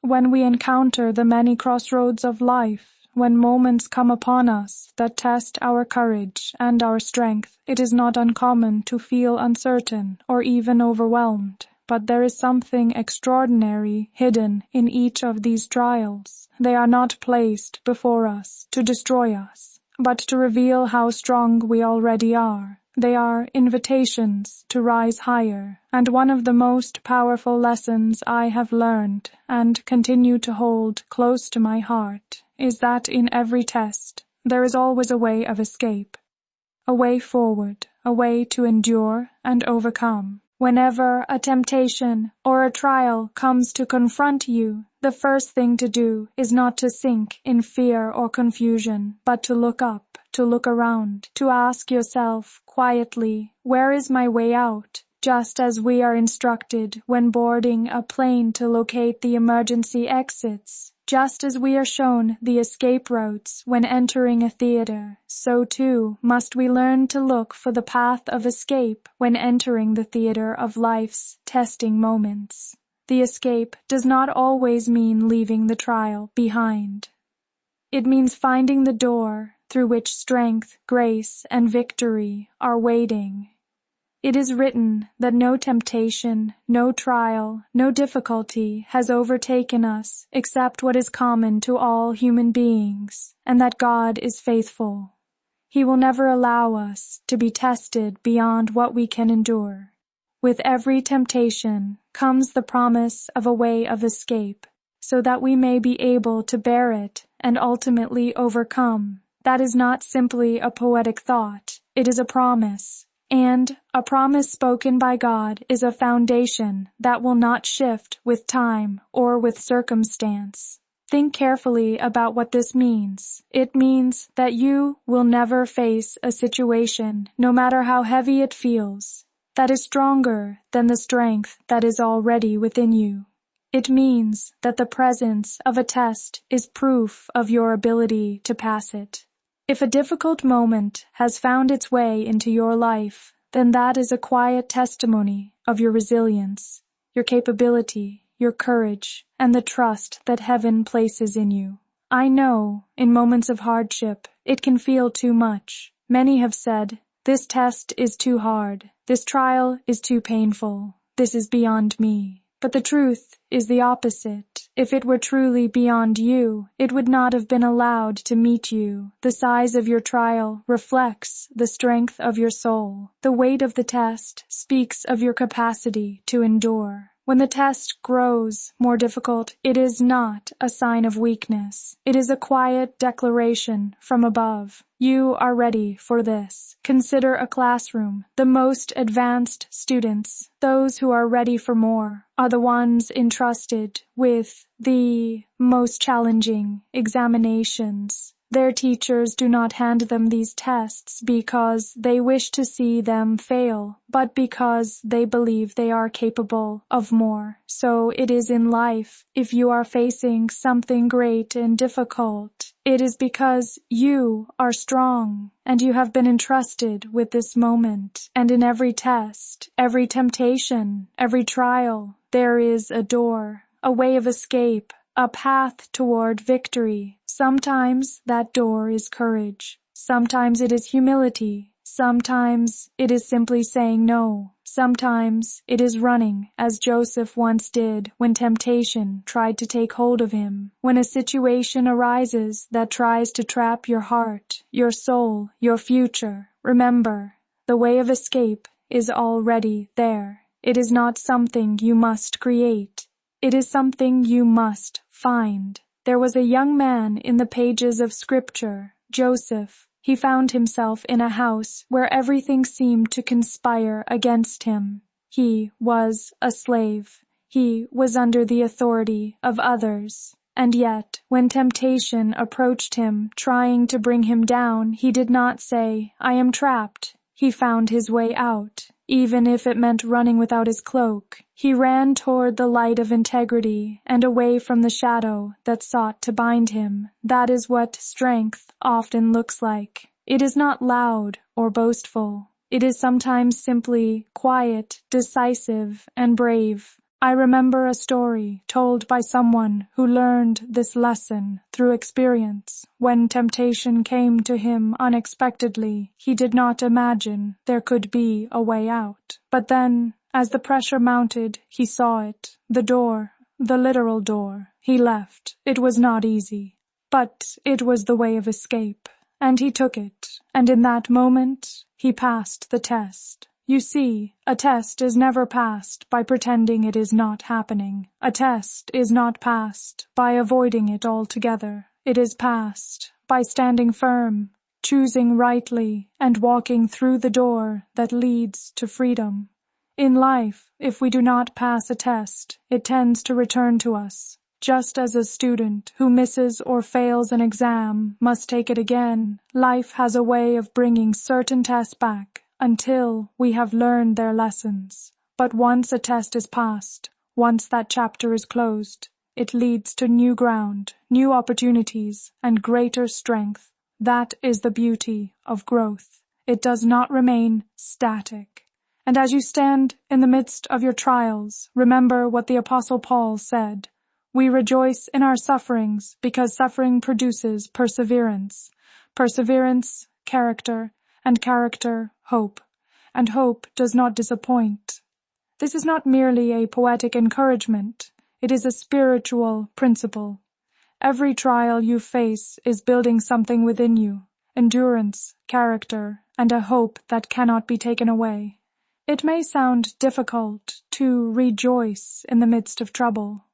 When we encounter the many crossroads of life, when moments come upon us that test our courage and our strength, it is not uncommon to feel uncertain or even overwhelmed. But there is something extraordinary hidden in each of these trials. They are not placed before us to destroy us, but to reveal how strong we already are. They are invitations to rise higher, and one of the most powerful lessons I have learned and continue to hold close to my heart is that in every test there is always a way of escape, a way forward, a way to endure and overcome. Whenever a temptation or a trial comes to confront you, the first thing to do is not to sink in fear or confusion, but to look up, to look around, to ask yourself quietly, where is my way out? Just as we are instructed when boarding a plane to locate the emergency exits, just as we are shown the escape routes when entering a theater, so too must we learn to look for the path of escape when entering the theater of life's testing moments. The escape does not always mean leaving the trial behind. It means finding the door through which strength, grace, and victory are waiting. It is written that no temptation, no trial, no difficulty has overtaken us except what is common to all human beings, and that God is faithful. He will never allow us to be tested beyond what we can endure. With every temptation comes the promise of a way of escape, so that we may be able to bear it and ultimately overcome. That is not simply a poetic thought, it is a promise. And a promise spoken by God is a foundation that will not shift with time or with circumstance. Think carefully about what this means. It means that you will never face a situation, no matter how heavy it feels, that is stronger than the strength that is already within you. It means that the presence of a test is proof of your ability to pass it. If a difficult moment has found its way into your life, then that is a quiet testimony of your resilience, your capability, your courage, and the trust that heaven places in you. I know, in moments of hardship, it can feel too much. Many have said, this test is too hard, this trial is too painful, this is beyond me. But the truth is the opposite. If it were truly beyond you, it would not have been allowed to meet you. The size of your trial reflects the strength of your soul. The weight of the test speaks of your capacity to endure. When the test grows more difficult, it is not a sign of weakness. It is a quiet declaration from above. You are ready for this. Consider a classroom. The most advanced students, those who are ready for more, are the ones entrusted with the most challenging examinations. Their teachers do not hand them these tests because they wish to see them fail, but because they believe they are capable of more. So it is in life. If you are facing something great and difficult, it is because you are strong and you have been entrusted with this moment. And in every test, every temptation, every trial, there is a door, a way of escape, a path toward victory. Sometimes that door is courage. Sometimes it is humility. Sometimes it is simply saying no. Sometimes it is running, as Joseph once did when temptation tried to take hold of him. When a situation arises that tries to trap your heart, your soul, your future, remember, the way of escape is already there. It is not something you must create. It is something you must find. There was a young man in the pages of Scripture, Joseph. He found himself in a house where everything seemed to conspire against him. He was a slave. He was under the authority of others. And yet, when temptation approached him, trying to bring him down, he did not say, "I am trapped." He found his way out. Even if it meant running without his cloak, he ran toward the light of integrity and away from the shadow that sought to bind him. That is what strength often looks like. It is not loud or boastful. It is sometimes simply quiet, decisive, and brave. I remember a story told by someone who learned this lesson through experience. When temptation came to him unexpectedly, he did not imagine there could be a way out. But then, as the pressure mounted, he saw it, the door, the literal door. He left. It was not easy, but it was the way of escape, and he took it, and in that moment, he passed the test. You see, a test is never passed by pretending it is not happening. A test is not passed by avoiding it altogether. It is passed by standing firm, choosing rightly, and walking through the door that leads to freedom. In life, if we do not pass a test, it tends to return to us. Just as a student who misses or fails an exam must take it again, life has a way of bringing certain tests back until we have learned their lessons. But once a test is passed, once that chapter is closed, it leads to new ground, new opportunities, and greater strength. That is the beauty of growth. It does not remain static. And as you stand in the midst of your trials, remember what the Apostle Paul said. We rejoice in our sufferings because suffering produces perseverance. Perseverance, character, and character, hope. And hope does not disappoint. This is not merely a poetic encouragement. It is a spiritual principle. Every trial you face is building something within you. Endurance, character, and a hope that cannot be taken away. It may sound difficult to rejoice in the midst of trouble.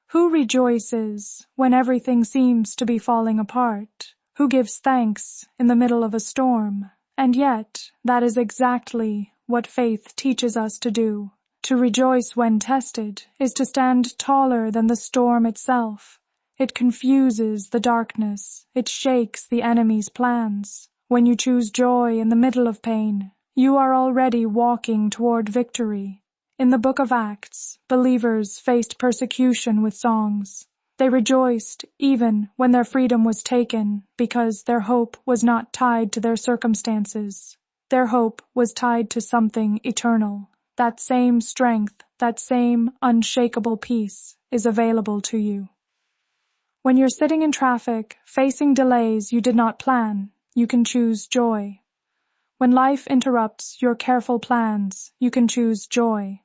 Who rejoices when everything seems to be falling apart? Who gives thanks in the middle of a storm? And yet, that is exactly what faith teaches us to do. To rejoice when tested is to stand taller than the storm itself. It confuses the darkness. It shakes the enemy's plans. When you choose joy in the middle of pain, you are already walking toward victory. In the book of Acts, believers faced persecution with songs. They rejoiced even when their freedom was taken because their hope was not tied to their circumstances. Their hope was tied to something eternal. That same strength, that same unshakable peace is available to you. When you're sitting in traffic, facing delays you did not plan, you can choose joy. When life interrupts your careful plans, you can choose joy.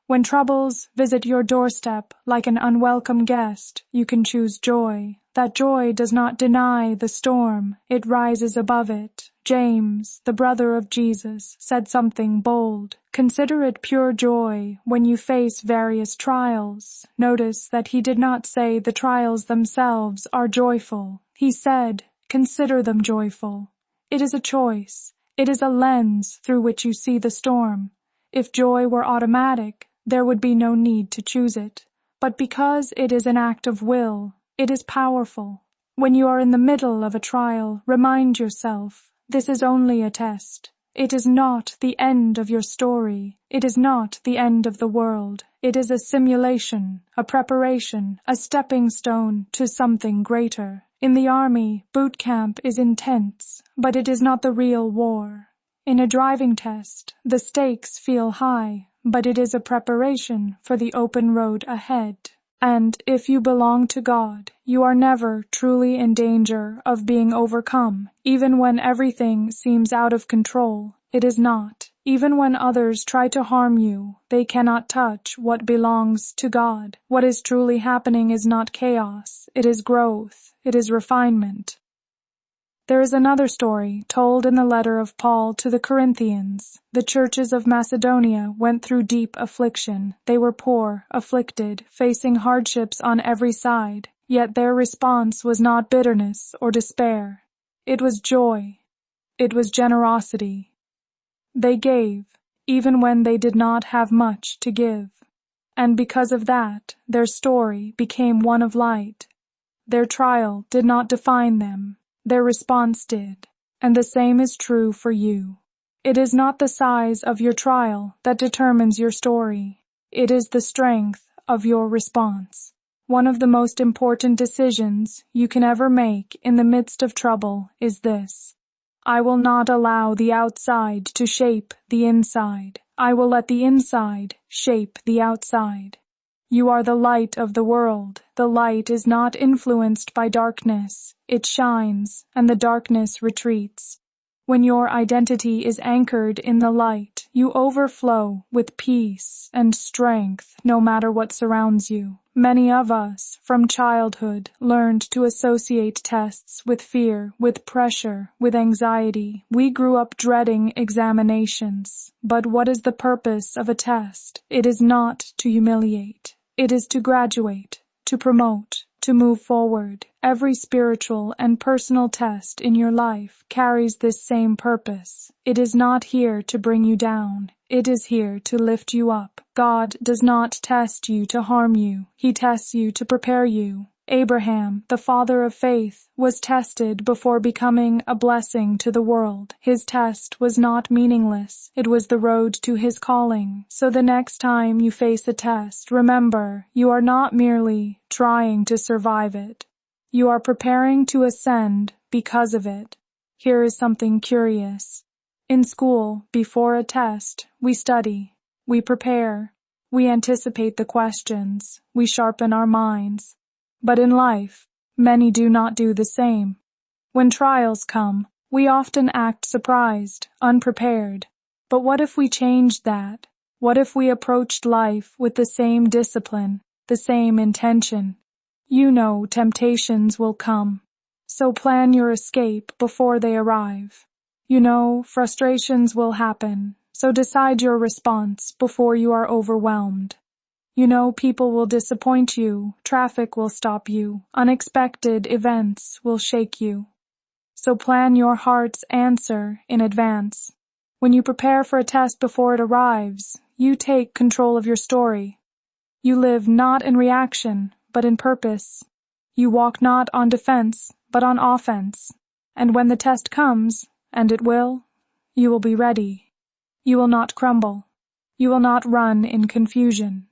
When troubles visit your doorstep like an unwelcome guest, you can choose joy. That joy does not deny the storm, it rises above it. James, the brother of Jesus, said something bold. Consider it pure joy when you face various trials. Notice that he did not say the trials themselves are joyful. He said, consider them joyful. It is a choice. It is a lens through which you see the storm. If joy were automatic, there would be no need to choose it. But because it is an act of will, it is powerful. When you are in the middle of a trial, remind yourself, this is only a test. It is not the end of your story. It is not the end of the world. It is a simulation, a preparation, a stepping stone to something greater. In the army, boot camp is intense, but it is not the real war. In a driving test, the stakes feel high, but it is a preparation for the open road ahead. And if you belong to God, you are never truly in danger of being overcome, even when everything seems out of control. It is not. Even when others try to harm you, they cannot touch what belongs to God. What is truly happening is not chaos. It is growth. It is refinement. There is another story told in the letter of Paul to the Corinthians. The churches of Macedonia went through deep affliction. They were poor, afflicted, facing hardships on every side. Yet their response was not bitterness or despair. It was joy. It was generosity. They gave, even when they did not have much to give. And because of that, their story became one of light. Their trial did not define them. Their response did, and the same is true for you. It is not the size of your trial that determines your story. It is the strength of your response. One of the most important decisions you can ever make in the midst of trouble is this: I will not allow the outside to shape the inside. I will let the inside shape the outside. You are the light of the world. The light is not influenced by darkness. It shines, and the darkness retreats. When your identity is anchored in the light, you overflow with peace and strength no matter what surrounds you. Many of us, from childhood, learned to associate tests with fear, with pressure, with anxiety. We grew up dreading examinations. But what is the purpose of a test? It is not to humiliate. It is to graduate, to promote, to move forward. Every spiritual and personal test in your life carries this same purpose. It is not here to bring you down. It is here to lift you up. God does not test you to harm you. He tests you to prepare you. Abraham, the father of faith, was tested before becoming a blessing to the world. His test was not meaningless. It was the road to his calling. So the next time you face a test, remember, you are not merely trying to survive it. You are preparing to ascend because of it. Here is something curious. In school, before a test, we study, we prepare, we anticipate the questions, we sharpen our minds. But in life, many do not do the same. When trials come, we often act surprised, unprepared. But what if we changed that? What if we approached life with the same discipline, the same intention? You know temptations will come, so plan your escape before they arrive. You know frustrations will happen, so decide your response before you are overwhelmed. You know people will disappoint you, traffic will stop you, unexpected events will shake you. So plan your heart's answer in advance. When you prepare for a test before it arrives, you take control of your story. You live not in reaction, but in purpose. You walk not on defense, but on offense. And when the test comes, and it will, you will be ready. You will not crumble. You will not run in confusion.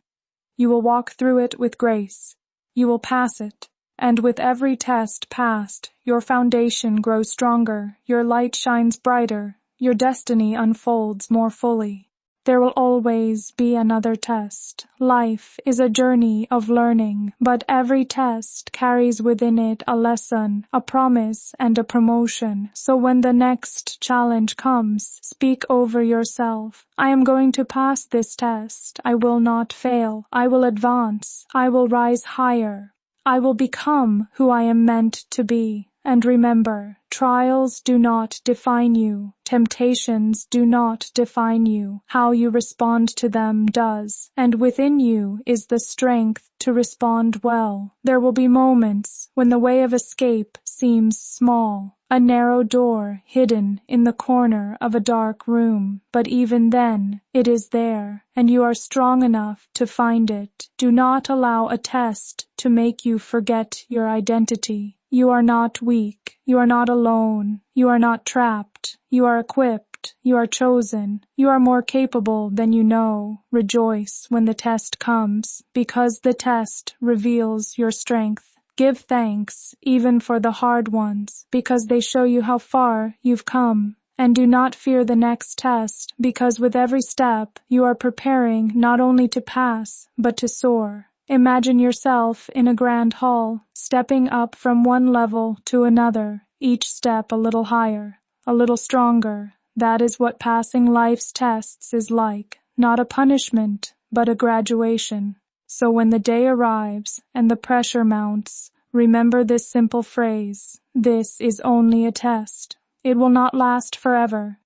You will walk through it with grace. You will pass it. And with every test passed, your foundation grows stronger, your light shines brighter, your destiny unfolds more fully. There will always be another test. Life is a journey of learning, but every test carries within it a lesson, a promise, and a promotion. So when the next challenge comes, speak over yourself. I am going to pass this test. I will not fail. I will advance. I will rise higher. I will become who I am meant to be. And remember, trials do not define you. Temptations do not define you. How you respond to them does. And within you is the strength to respond well. There will be moments when the way of escape seems small, a narrow door hidden in the corner of a dark room. But even then, it is there, and you are strong enough to find it. Do not allow a test to make you forget your identity. You are not weak. You are not alone. You are not trapped. You are equipped. You are chosen. You are more capable than you know. Rejoice when the test comes, because the test reveals your strength. Give thanks, even for the hard ones, because they show you how far you've come. And do not fear the next test, because with every step you are preparing not only to pass, but to soar. Imagine yourself in a grand hall, stepping up from one level to another, each step a little higher, a little stronger. That is what passing life's tests is like, not a punishment, but a graduation. So when the day arrives and the pressure mounts, remember this simple phrase: this is only a test. It will not last forever.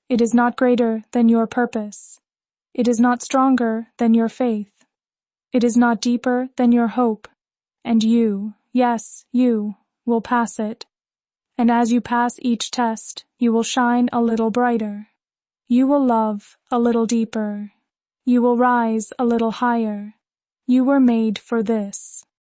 It is not greater than your purpose. It is not stronger than your faith. It is not deeper than your hope, and you, yes, you, will pass it. And as you pass each test, you will shine a little brighter. You will love a little deeper. You will rise a little higher. You were made for this.